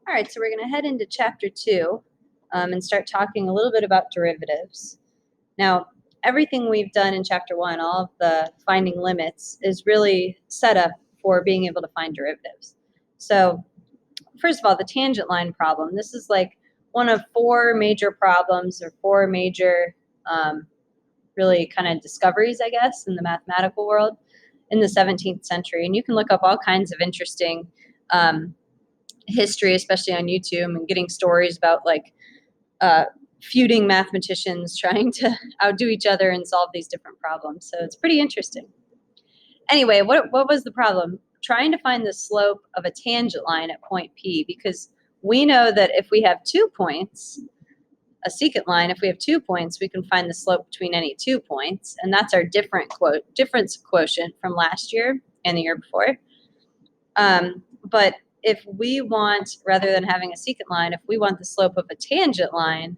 All right, so we're going to head into chapter 2 and start talking a little bit about derivatives. Now, everything we've done in chapter 1, all of the finding limits, is really set up for being able to find derivatives. So, first of all, the tangent line problem. This is like one of 4 major problems or 4 major really kind of discoveries, I guess, in the mathematical world in the 17th century. And you can look up all kinds of interesting history, especially on YouTube, and getting stories about like feuding mathematicians trying to outdo each other and solve these different problems. So it's pretty interesting. Anyway, what was the problem? Trying to find the slope of a tangent line at point P, because we know that if we have 2 points, a secant line, if we have 2 points, we can find the slope between any 2 points, and that's our difference quotient from last year and the year before. But if we want, rather than having a secant line, if we want the slope of a tangent line,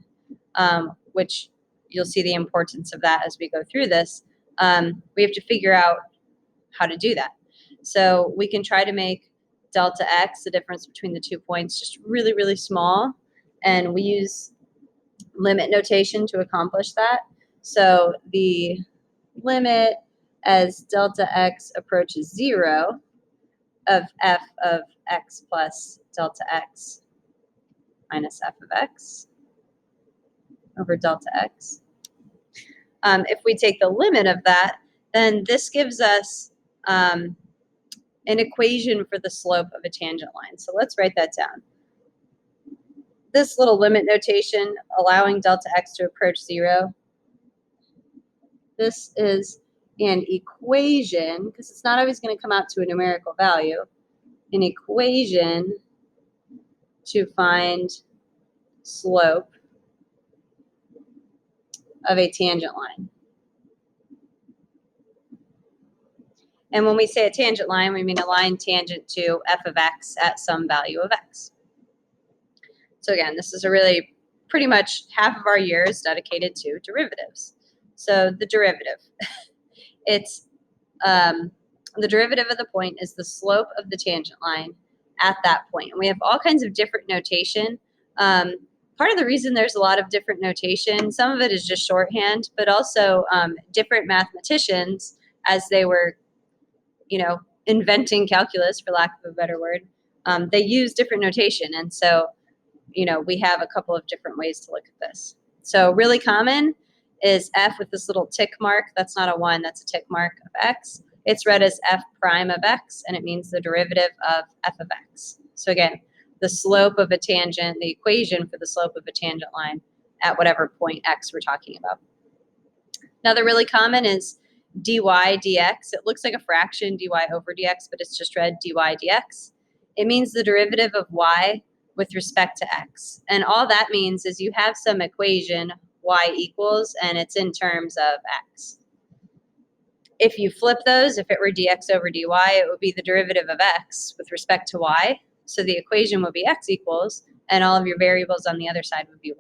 which you'll see the importance of that as we go through this, we have to figure out how to do that. So we can try to make delta x, the difference between the 2 points, just really, really small, and we use limit notation to accomplish that. So the limit as delta x approaches 0 of f of x plus delta x minus f of x over delta x. If we take the limit of that, then this gives us an equation for the slope of a tangent line. So let's write that down. This little limit notation, allowing delta x to approach 0, this is an equation, because it's not always going to come out to a numerical value, an equation to find slope of a tangent line. And when we say a tangent line, we mean a line tangent to f of x at some value of x. So again, this is a really pretty much half of our year is dedicated to derivatives. So the derivative, it's the derivative of the point is the slope of the tangent line at that point. And we have all kinds of different notation. Part of the reason there's a lot of different notation, some of it is just shorthand, but also different mathematicians, as they were, inventing calculus, for lack of a better word, they use different notation. And so, we have a couple of different ways to look at this. So really common is f with this little tick mark. That's not a 1, that's a tick mark of x. It's read as f prime of x, and it means the derivative of f of x. So again, the slope of a tangent, the equation for the slope of a tangent line at whatever point x we're talking about. Another really common is dy dx. It looks like a fraction, dy over dx, but it's just read dy dx. It means the derivative of y with respect to x. And all that means is you have some equation, y equals, and it's in terms of x. If you flip those, if it were dx over dy, it would be the derivative of x with respect to y. So the equation would be x equals, and all of your variables on the other side would be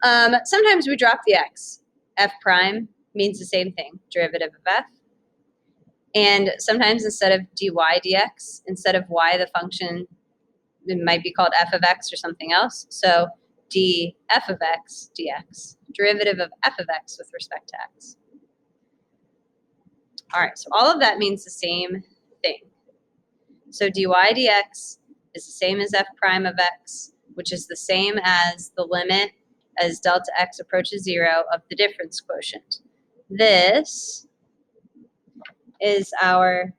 y. Sometimes we drop the x. F prime means the same thing, derivative of f. And sometimes instead of dy dx, instead of y, the function, it might be called f of x or something else. So d f of x dx, derivative of f of x with respect to x. All right, so all of that means the same thing. So dy dx is the same as f prime of x, which is the same as the limit as delta x approaches 0 of the difference quotient. This is our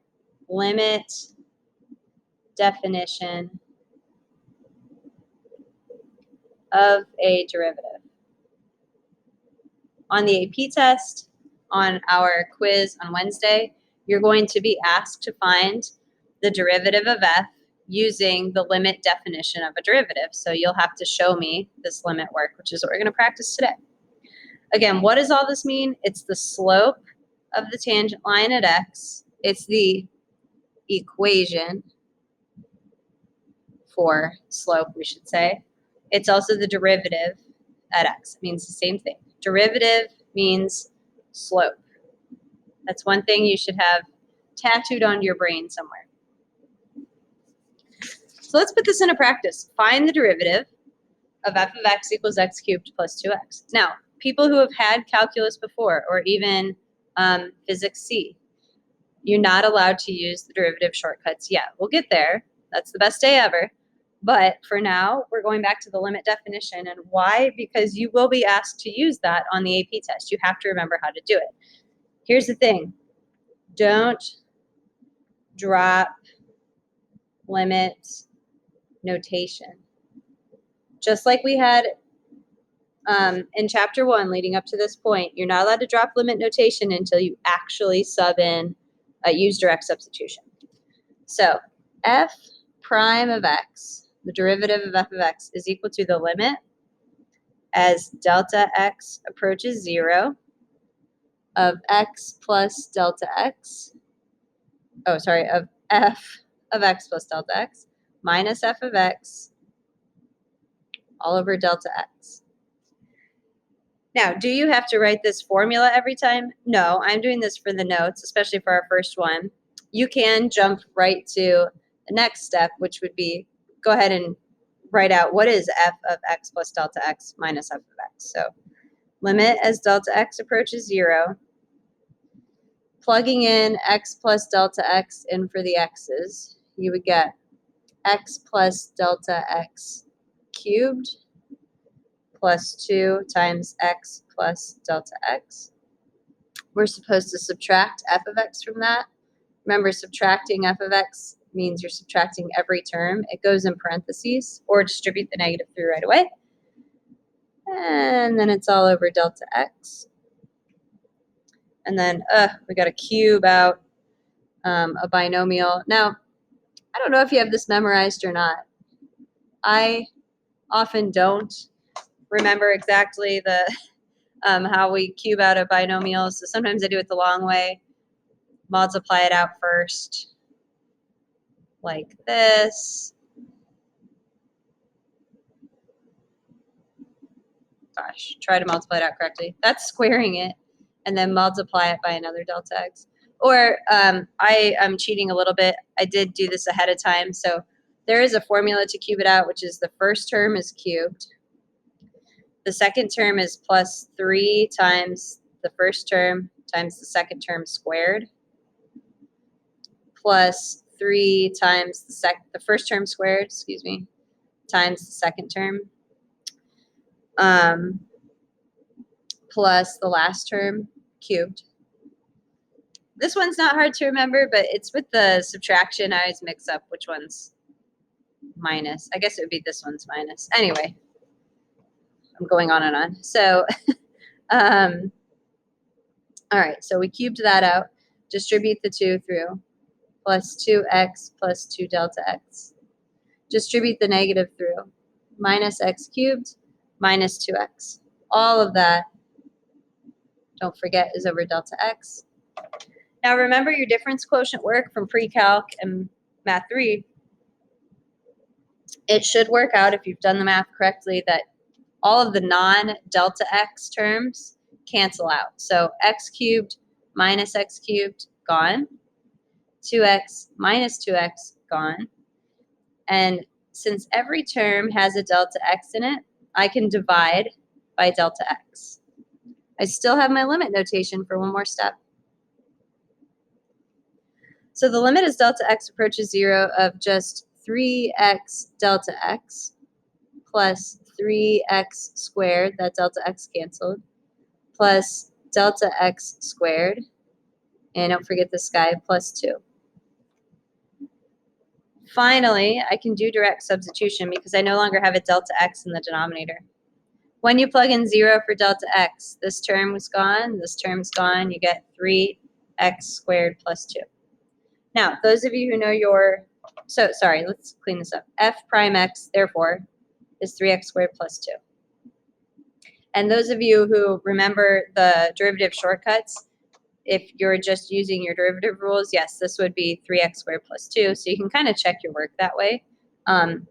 limit definition of a derivative. On the AP test, on our quiz on Wednesday, you're going to be asked to find the derivative of f using the limit definition of a derivative. So you'll have to show me this limit work, which is what we're going to practice today. Again, what does all this mean? It's the slope of the tangent line at x. It's the equation for slope, we should say. It's also the derivative at x. It means the same thing. Derivative means slope. That's one thing you should have tattooed onto your brain somewhere. So So let's put this into practice. Find the derivative of f of x equals x cubed plus 2x. Now, people who have had calculus before, or even physics C, you're not allowed to use the derivative shortcuts yet. We'll get there. That's the best day ever. But for now, we're going back to the limit definition. And why? Because you will be asked to use that on the AP test. You have to remember how to do it. Here's the thing. Don't drop limit notation. Just like we had in chapter 1 leading up to this point, you're not allowed to drop limit notation until you actually sub in use direct substitution. So f prime of x, the derivative of f of x, is equal to the limit as delta x approaches 0 of x plus delta x, of f of x plus delta x minus f of x all over delta x. Now, do you have to write this formula every time? No, I'm doing this for the notes, especially for our first one. You can jump right to the next step, which would be go ahead and write out what is f of x plus delta x minus f of x. So limit as delta x approaches 0, plugging in x plus delta x in for the x's, you would get x plus delta x cubed plus 2 times x plus delta x. We're supposed to subtract f of x from that. Remember, subtracting f of x means you're subtracting every term. It goes in parentheses, or distribute the negative through right away. And then it's all over delta x. And then we got to cube out a binomial. Now, I don't know if you have this memorized or not. I often don't remember exactly the how we cube out a binomial. So sometimes I do it the long way. Multiply it out first, like this. Gosh, try to multiply it out correctly. That's squaring it, and then multiply it by another delta x. Or I am cheating a little bit. I did do this ahead of time. So there is a formula to cube it out, which is the first term is cubed. The second term is plus 3 times the first term times the second term squared, plus 3 times the first term squared, times the second term, plus the last term cubed. This one's not hard to remember, but it's with the subtraction. I always mix up which one's minus. I guess it would be this one's minus. Anyway, I'm going on and on. So, all right, so we cubed that out. Distribute the 2 through. Plus 2x plus 2 delta x. Distribute the negative through. Minus x cubed minus 2x. All of that, don't forget, is over delta x. Now remember your difference quotient work from pre-calc and math 3. It should work out, if you've done the math correctly, that all of the non-delta x terms cancel out. So x cubed minus x cubed, gone. 2x minus 2x, gone. And since every term has a delta x in it, I can divide by delta x. I still have my limit notation for one more step. So the limit as delta x approaches 0 of just 3x delta x plus 3x squared, that delta x canceled, plus delta x squared, and don't forget this guy, plus 2. Finally, I can do direct substitution because I no longer have a delta x in the denominator. When you plug in 0 for delta x, this term was gone, this term's gone, you get 3x squared plus 2. Now, those of you who know let's clean this up. F prime x, therefore, is 3x squared plus 2. And those of you who remember the derivative shortcuts, if you're just using your derivative rules, yes, this would be 3x squared plus 2. So you can kind of check your work that way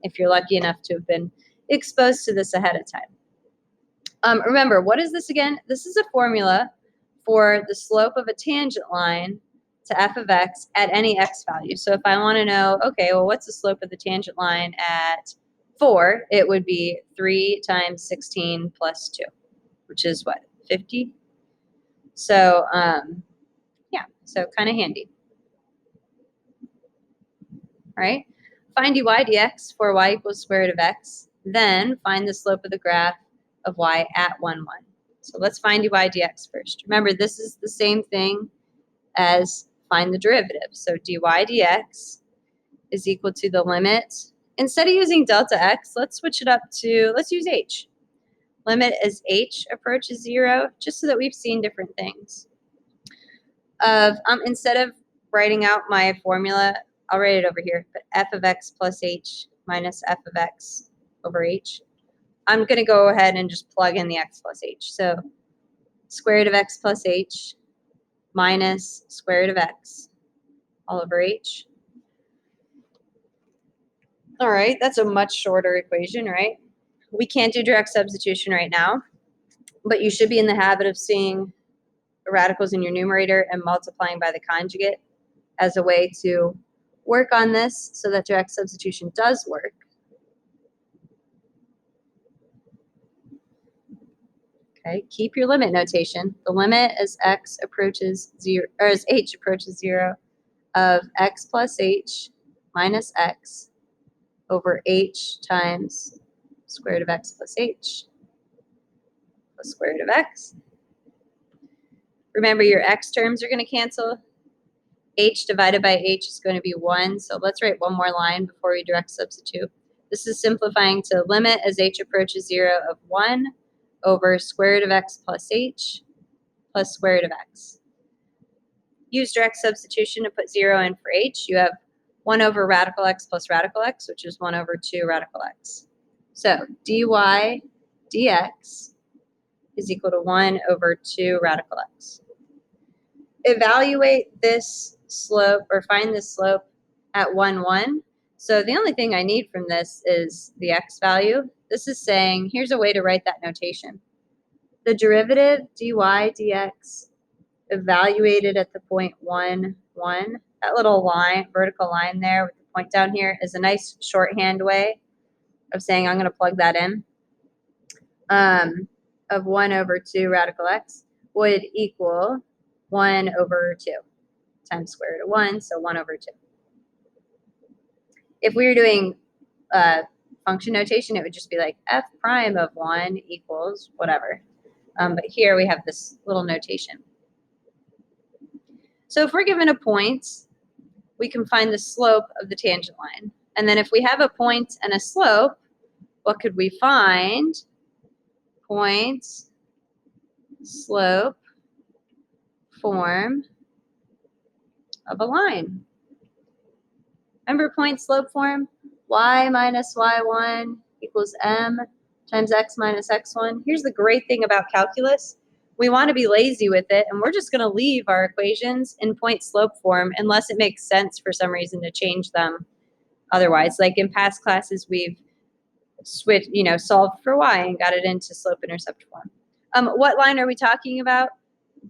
if you're lucky enough to have been exposed to this ahead of time. Remember, what is this again? This is a formula for the slope of a tangent line to f of x at any x value. So if I want to know, okay, well, what's the slope of the tangent line at 4? It would be 3 times 16 plus 2, which is what, 50? So, yeah, so kind of handy. All right? Find dy dx for y equals square root of x. Then find the slope of the graph of y at 1, 1. So let's find dy dx first. Remember, this is the same thing as find the derivative. So dy dx is equal to the limit. Instead of using delta x, let's switch it up to, let's use h. Limit as h approaches 0, just so that we've seen different things. Instead of writing out my formula, I'll write it over here, but f of x plus h minus f of x over h. I'm going to go ahead and just plug in the x plus h. So square root of x plus h minus square root of x all over h. All right, that's a much shorter equation, right? We can't do direct substitution right now, but you should be in the habit of seeing radicals in your numerator and multiplying by the conjugate as a way to work on this so that direct substitution does work. Okay, keep your limit notation. The limit as x approaches 0, or as h approaches 0, of x plus h minus x over h times square root of x plus h plus square root of x. Remember, your x terms are going to cancel. H divided by h is going to be 1. So let's write one more line before we direct substitute. This is simplifying to limit as h approaches 0 of 1 over square root of x plus h plus square root of x. Use direct substitution to put 0 in for h. You have 1 over radical x plus radical x, which is 1 over 2 radical x. So dy dx is equal to 1 over 2 radical x. Evaluate this slope, or find this slope at 1, 1. So the only thing I need from this is the x value. This is saying, here's a way to write that notation. The derivative dy dx evaluated at the point 1, 1. That little line, vertical line there with the point down here, is a nice shorthand way of saying I'm going to plug that in. Of 1 over 2 radical x would equal 1 over 2 times square root of 1, so 1 over 2. If we were doing function notation, it would just be like f prime of 1 equals whatever. But here we have this little notation. So if we're given a point, we can find the slope of the tangent line. And then if we have a point and a slope, what could we find? Point, slope, form of a line. Remember point slope form? Y minus y1 equals m times x minus x1. Here's the great thing about calculus. We want to be lazy with it, and we're just going to leave our equations in point slope form unless it makes sense for some reason to change them otherwise. Like in past classes, we've switched, solved for y and got it into slope intercept form. What line are we talking about?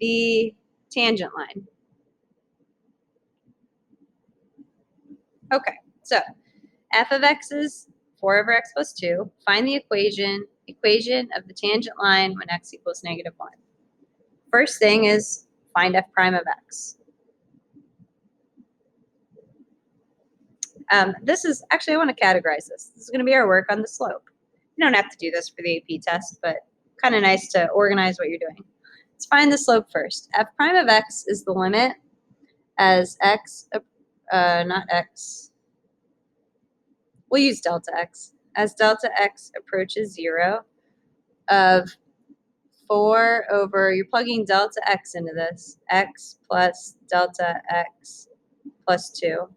The tangent line. Okay, so f of x is 4 over x plus 2. Find the equation of the tangent line when x equals negative 1. First thing is find f prime of x. This is, actually I want to categorize this. This is going to be our work on the slope. You don't have to do this for the AP test, but kind of nice to organize what you're doing. Let's find the slope first. F prime of x is the limit as x, not x, we'll use delta x. As delta x approaches 0 of 4 over, you're plugging delta x into this, x plus delta x plus 2.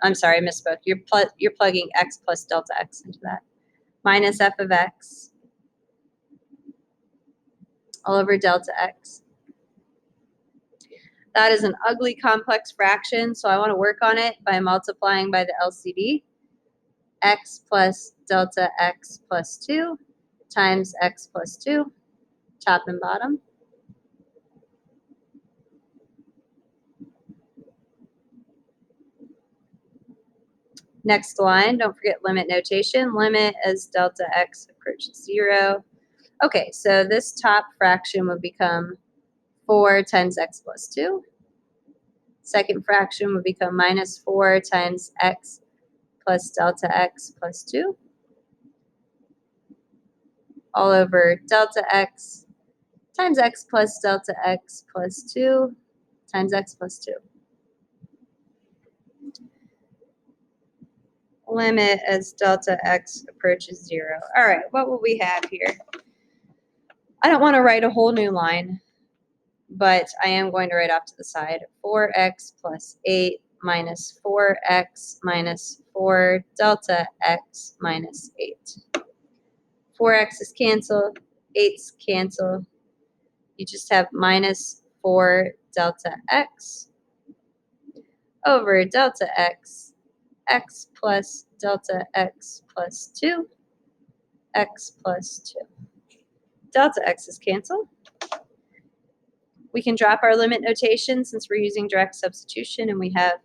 I'm sorry, I misspoke. You're plugging x plus delta x into that. Minus f of x all over delta x. That is an ugly complex fraction, so I want to work on it by multiplying by the LCD. X plus delta x plus 2 times x plus 2, top and bottom. Next line, don't forget limit notation. Limit as delta x approaches 0. Okay, so this top fraction would become 4 times x plus 2. Second fraction would become minus 4 times x plus delta x plus 2 all over delta x times x plus delta x plus 2 times x plus 2. Limit as delta x approaches 0. All right, what will we have here? I don't want to write a whole new line, but I am going to write off to the side 4x plus 8 minus 4x minus 4 delta x minus 8. 4x's cancel, 8's cancel. You just have minus 4 delta x over delta x plus delta x plus 2, x plus 2. Delta x is canceled. We can drop our limit notation since we're using direct substitution, and we have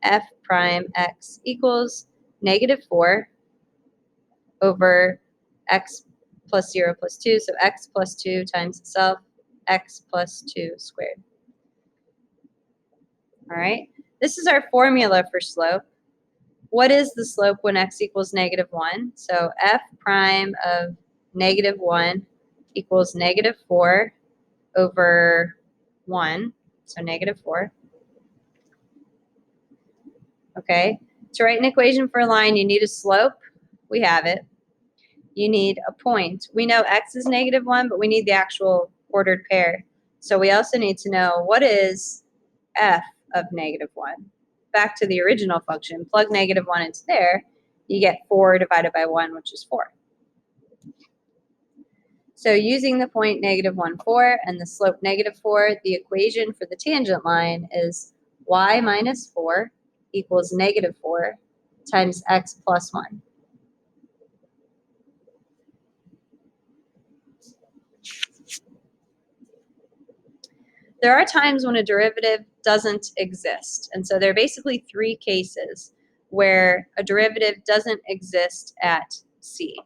f prime x equals negative 4 over x plus 0 plus 2, so x plus 2 times itself, x plus 2 squared. All right, this is our formula for slope. What is the slope when x equals negative 1? So f prime of negative 1 equals negative 4 over 1, so negative 4. Okay, to write an equation for a line, you need a slope. We have it. You need a point. We know x is negative 1, but we need the actual ordered pair. So we also need to know what is f of negative 1. Back to the original function, plug negative 1 into there, you get 4 divided by 1, which is 4. So using the point negative 1, 4 and the slope negative 4, the equation for the tangent line is y minus 4 equals negative 4 times x plus 1. There are times when a derivative doesn't exist. And so there are basically 3 cases where a derivative doesn't exist at C.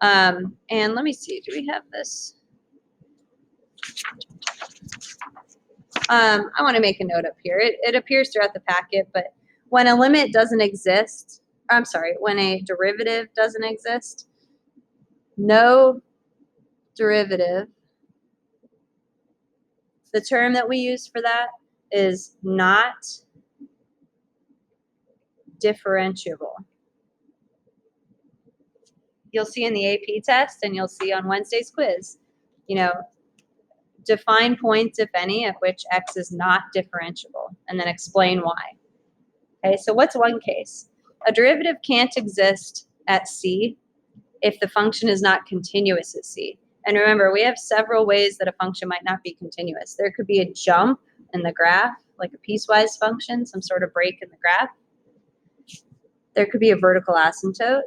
And let me see, do we have this? I want to make a note up here. It appears throughout the packet, but when a limit doesn't exist, I'm sorry, when a derivative doesn't exist, no derivative, the term that we use for that is not differentiable. You'll see in the AP test and you'll see on Wednesday's quiz, define points, if any, at which x is not differentiable, and then explain why. Okay, so what's one case? A derivative can't exist at C if the function is not continuous at C. And remember, we have several ways that a function might not be continuous. There could be a jump in the graph, like a piecewise function, some sort of break in the graph. There could be a vertical asymptote,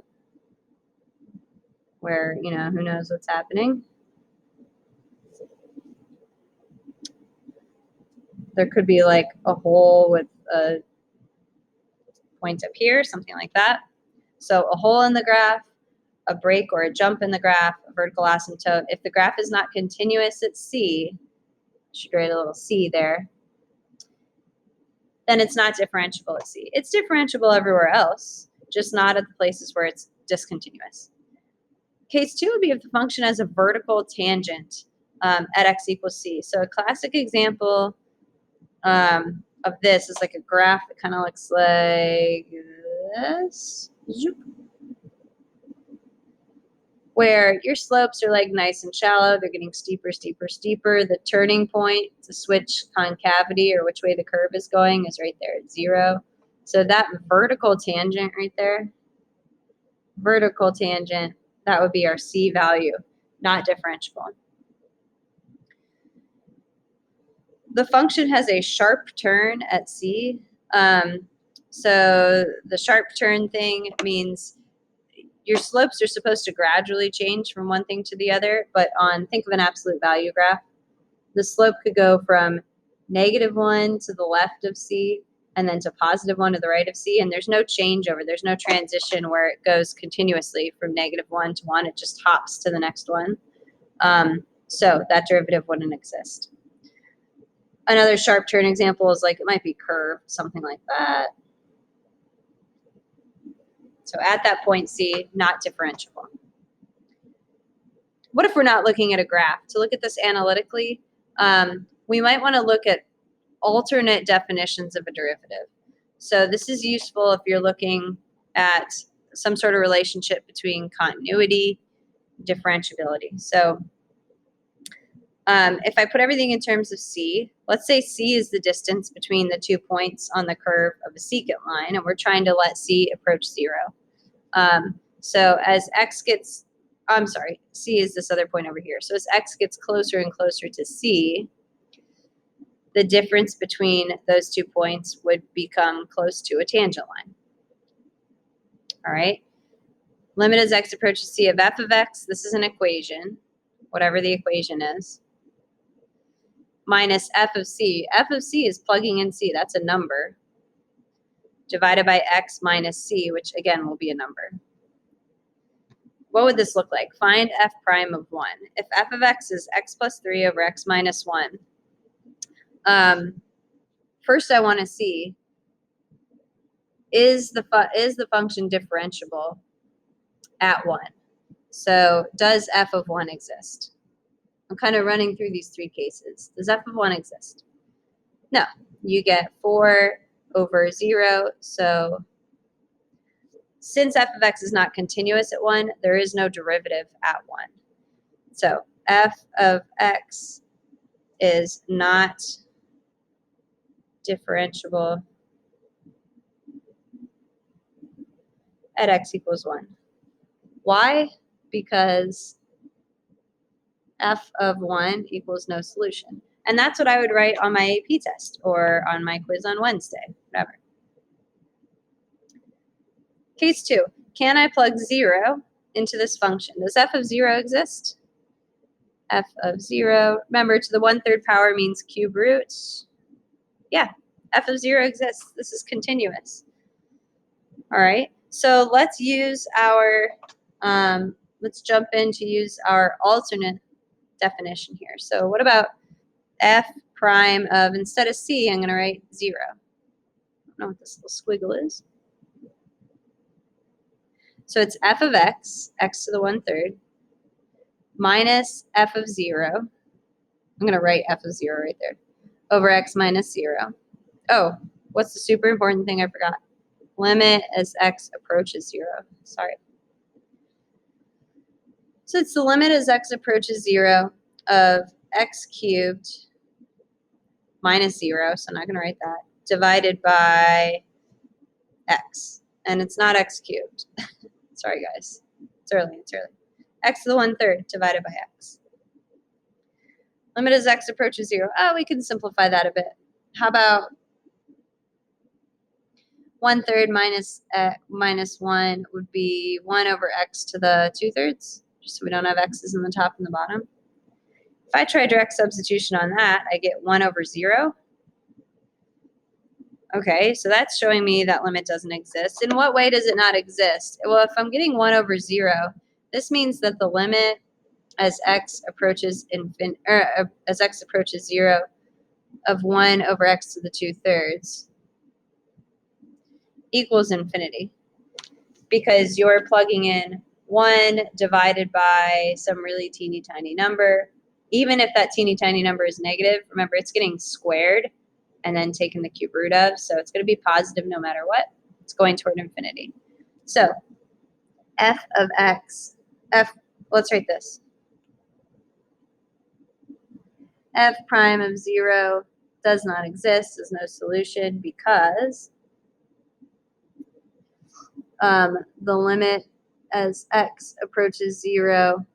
where, who knows what's happening. There could be like a hole with a point up here, something like that. So a hole in the graph, a break or a jump in the graph, a vertical asymptote. If the graph is not continuous at C, should write a little C there, then it's not differentiable at C. It's differentiable everywhere else, just not at the places where it's discontinuous. Case 2 would be if the function has a vertical tangent at x equals C. So a classic example of this is like a graph that kind of looks like this, where your slopes are like nice and shallow. They're getting steeper, steeper, steeper. The turning point to switch concavity or which way the curve is going is right there at 0. So that vertical tangent right there, vertical tangent, that would be our C value, not differentiable. The function has a sharp turn at C. So the sharp turn thing means your slopes are supposed to gradually change from one thing to the other, but think of an absolute value graph. The slope could go from -1 to the left of C and then to positive 1 to the right of C, and there's no changeover. There's no transition where it goes continuously from -1 to 1. It just hops to the next one. So that derivative wouldn't exist. Another sharp turn example is like it might be curved, something like that. So at that point C, not differentiable. What if we're not looking at a graph? To look at this analytically, we might want to look at alternate definitions of a derivative. So this is useful if you're looking at some sort of relationship between continuity, differentiability. So if I put everything in terms of C, let's say C is the distance between the 2 points on the curve of a secant line, and we're trying to let C approach 0. So as x gets, I'm sorry, C is this other point over here. So as x gets closer and closer to C, the difference between those 2 points would become close to a tangent line. All right. Limit as x approaches C of f of x. This is an equation, whatever the equation is, minus f of C. F of C is plugging in C. That's a number. Divided by x minus C, which again will be a number. What would this look like? Find f prime of 1. If f of x is x plus 3 over x minus 1, first I want to see, is the function differentiable at 1? So does f of 1 exist? I'm kind of running through these 3 cases. Does f of 1 exist? No. You get 4 over 0. So since f of x is not continuous at 1, there is no derivative at 1. So f of x is not differentiable at x equals 1. Why? Because f of 1 equals no solution. And that's what I would write on my AP test or on my quiz on Wednesday, whatever. Case 2, can I plug 0 into this function? Does f of 0 exist? F of 0, remember, to the 1/3 power means cube roots. Yeah, f of 0 exists. This is continuous. All right, so let's use our, let's jump in to use our alternate definition here. So what about f prime of, instead of C, I'm going to write 0. I don't know what this little squiggle is. So it's f of x, x to the 1/3, minus f of 0. I'm going to write f of 0 right there, over x minus 0. Oh, what's the super important thing I forgot? Limit as x approaches 0. Sorry. So it's the limit as x approaches 0 of x cubed minus 0, so I'm not going to write that, divided by x. And it's not x cubed. Sorry, guys. It's early. X to the 1/3 divided by x. Limit as x approaches 0. Oh, we can simplify that a bit. How about 1/3 minus 1 would be 1 over x to the 2/3, just so we don't have x's in the top and the bottom. If I try direct substitution on that, I get 1 over 0. Okay, so that's showing me that limit doesn't exist. In what way does it not exist? Well, if I'm getting 1 over 0, this means that the limit as x approaches as x approaches 0 of 1 over x to the 2/3 equals infinity, because you're plugging in 1 divided by some really teeny tiny number. Even if that teeny tiny number is negative, remember it's getting squared and then taken the cube root of, so it's going to be positive no matter what. It's going toward infinity. So f of x, let's write this. F prime of 0 does not exist, is no solution, because the limit as x approaches 0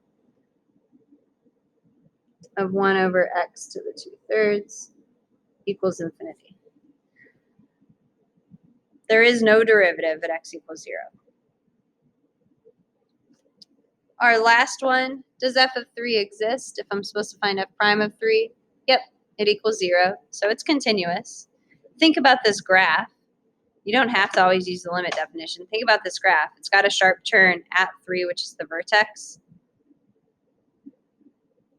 of 1 over x to the 2/3 equals infinity. There is no derivative at x equals 0. Our last one, does f of 3 exist if I'm supposed to find f prime of 3? Yep, it equals 0, so it's continuous. think about this graph. You don't have to always use the limit definition. Think about this graph. It's got a sharp turn at 3, which is the vertex.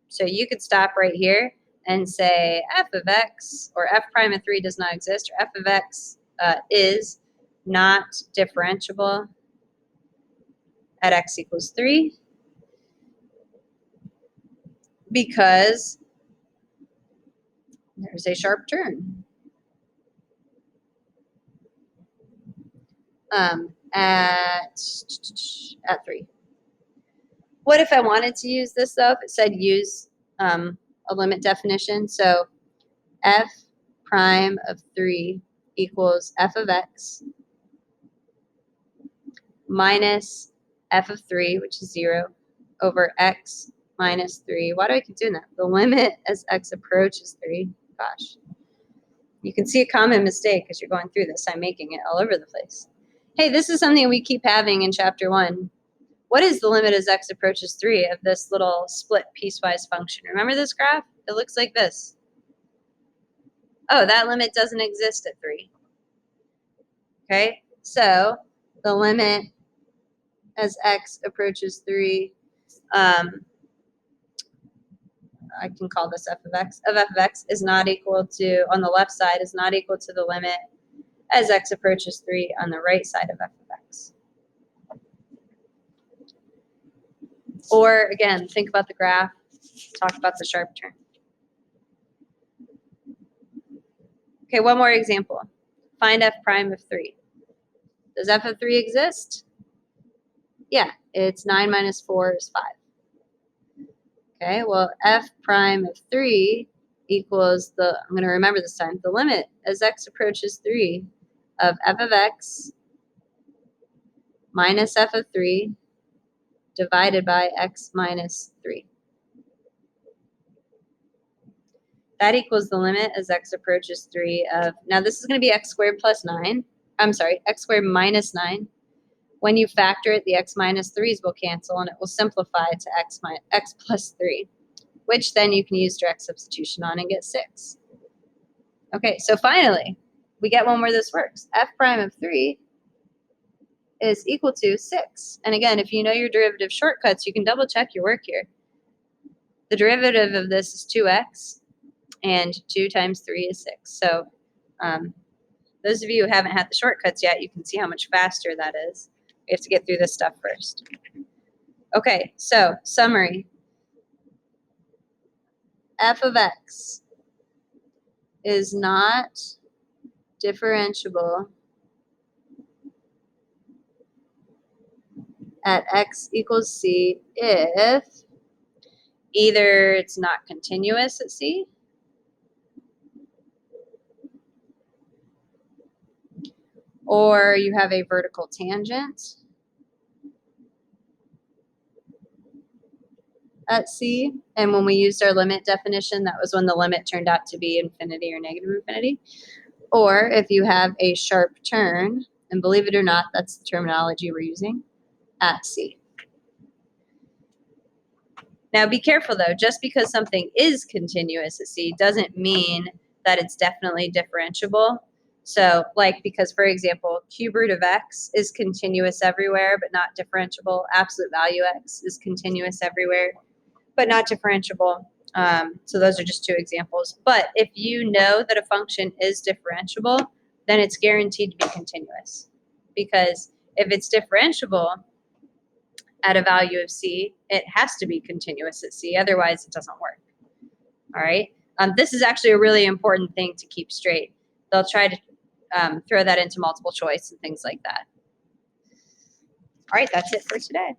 So you could stop right here and say f of x, or f prime of 3 does not exist, or f of x is not differentiable at x equals 3 because there's a sharp turn at 3. What if I wanted to use this, though? If it said use a limit definition, so f prime of 3 equals f of x minus f of 3, which is 0, over x minus 3. Why do I keep doing that? The limit as x approaches 3. Gosh. You can see a common mistake as you're going through this. I'm making it all over the place. Hey, this is something we keep having in chapter 1. What is the limit as x approaches 3 of this little split piecewise function? Remember this graph? It looks like this. Oh, that limit doesn't exist at 3. Okay, so the limit as x approaches 3, I can call this f of x is not equal to, on the left side, is not equal to the limit as x approaches 3 on the right side of f of x. Or again, think about the graph, talk about the sharp turn. Okay, one more example. Find f prime of 3. Does f of 3 exist? Yeah, it's 9 minus 4 is 5. Okay, well, f prime of 3 equals the, I'm going to remember this time, the limit as x approaches 3 of f of x minus f of 3 divided by x minus 3. That equals the limit as x approaches 3 of, now this is going to be x squared plus 9. I'm sorry, x squared minus 9. When you factor it, the x minus 3's will cancel, and it will simplify to x plus 3, which then you can use direct substitution on and get 6. Okay, so finally, we get one where this works. F prime of 3 is equal to 6. And again, if you know your derivative shortcuts, you can double check your work here. The derivative of this is 2x, and 2 times 3 is 6. So those of you who haven't had the shortcuts yet, you can see how much faster that is. We have to get through this stuff first. Okay, so summary. F of x is not differentiable at x equals c if either it's not continuous at c, or you have a vertical tangent at c. And when we used our limit definition, that was when the limit turned out to be infinity or negative infinity. Or if you have a sharp turn, and believe it or not, that's the terminology we're using, at c. Now be careful though, just because something is continuous at c doesn't mean that it's definitely differentiable. So like, because for example, cube root of x is continuous everywhere but not differentiable. Absolute value x is continuous everywhere but not differentiable. So those are just 2 examples. But if you know that a function is differentiable, then it's guaranteed to be continuous. Because if it's differentiable at a value of c, it has to be continuous at c, otherwise it doesn't work. All right. This is actually a really important thing to keep straight. They'll try to throw that into multiple choice and things like that. All right, that's it for today.